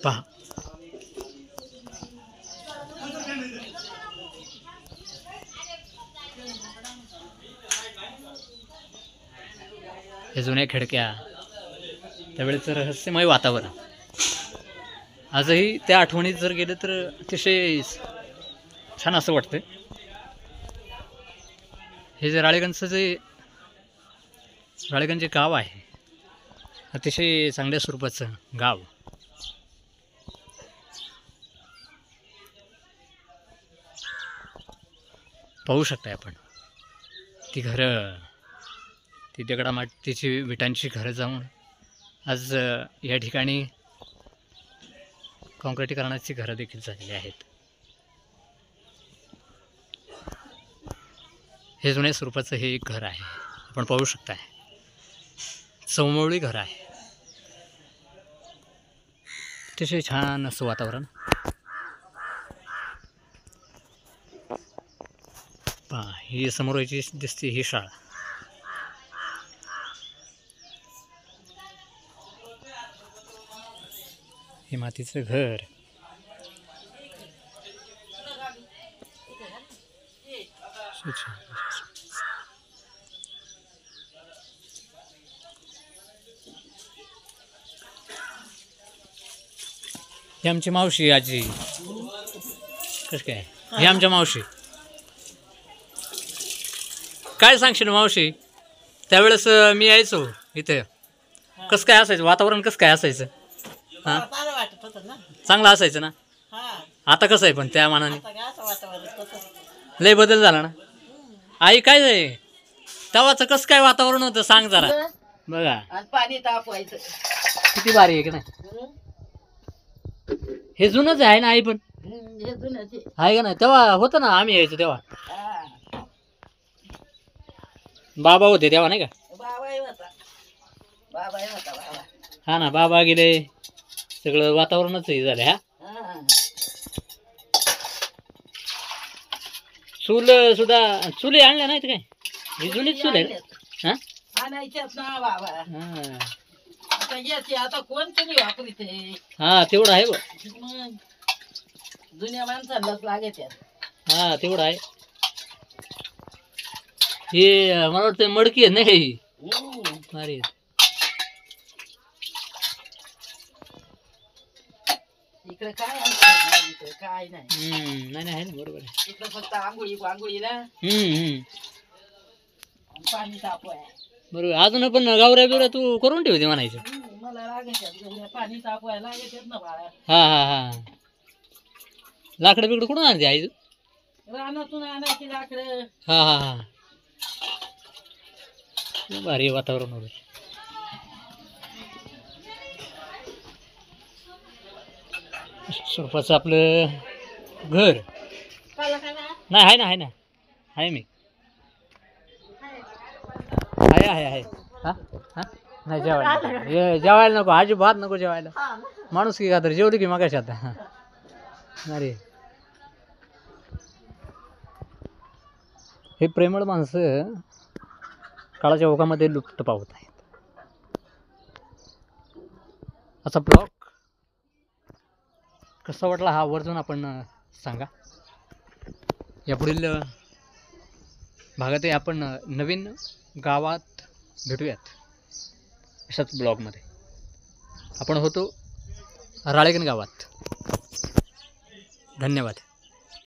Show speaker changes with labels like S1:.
S1: पहा हे जुन्या खिडक्या, त्यावेळेचं रहस्यमय वातावरण आजही त्या आठवणीत जर गेलं तर अतिशय छान असं वाटतं. हे जे राळेगणज जे गाव आहे, अतिशय चांगल्या स्वरूपाचं गाव. पाहू शकताय आपण ती घरं, ती दगडामातीची विटांची घरं जाऊन आज या ठिकाणी काँक्रिटीकरणाची घरं देखील झालेली आहेत. हे जुन्या स्वरूपाचं हे एक घर आहे, आपण पाहू शकताय. चौमौली घर आहे, अतिशय छान असं वातावरण. पहा ही समोर याची दिसते ही शाळा. हे मातीचं घर. ही आमची मावशी आजी. कसं काय ही आमच्या मावशी. काय सांगशील मावशी, त्यावेळेस मी यायचो इथे, कसं काय असायचं वातावरण, कसं काय असायचं? हां चांगलं असायचं ना. आता कसं आहे पण त्या मानाने लय बदल झाला ना. आई काय आहे तेव्हाचं कसं काय वातावरण होतं सांग जरा. बघा
S2: पाणी तापवायचं
S1: किती भारी आहे की नाही. हे जुनच आहे ना आई, पण आहे का नाही. तेव्हा होतं ना आम्ही यायचो तेव्हा, बाबा होते तेव्हा नाही का. हा ना, बाबा गेले, सगळं वातावरणच हे झालं. हा चूल सुद्धा, चुली आणल्या नाहीत काय, ही जुनीच चूल आहे. हा
S2: आता कोण तरी वापरित
S1: हा तेवढं आहे बघ,
S2: जुन्या माणसांनाच लागत.
S1: हा तेवढं आहे. हे मला वाटतं मडकी आहे नाही ही. अरे
S2: इकडे काय काय नाही.
S1: नाही आहे ना, बरोबर आहे.
S2: इकडे फक्त आंघोळीला पाणी तापवाय.
S1: बरोबर. अजून पण गावऱ्या बिवऱ्या तू करून ठेवते म्हणायचं.
S2: मला लागत पाणी तापवायला लागत ना बाळा.
S1: हा लाकडं बिकडं कुठून आणते आई?
S2: रानातून आणायची लाकडं.
S1: हा भारी वातावरण वगैरे. स्वरूपाचं आपलं घर नाही आहे ना, आहे मी आहे. हा नाही जेवायला नको, अजिबात नको जेवायला. माणूस की खातर जेवली की मगाशी आता. अरे हे प्रेमळ माणसं काळाच्या ओघामध्ये लुप्त पावत आहेत. असा ब्लॉग कसा वाटला हा आवर्जून आपण सांगा. यापुढील भागातही आपण नवीन गावात भेटूयात अशाच ब्लॉगमध्ये. आपण होतो राळेगण गावात. धन्यवाद.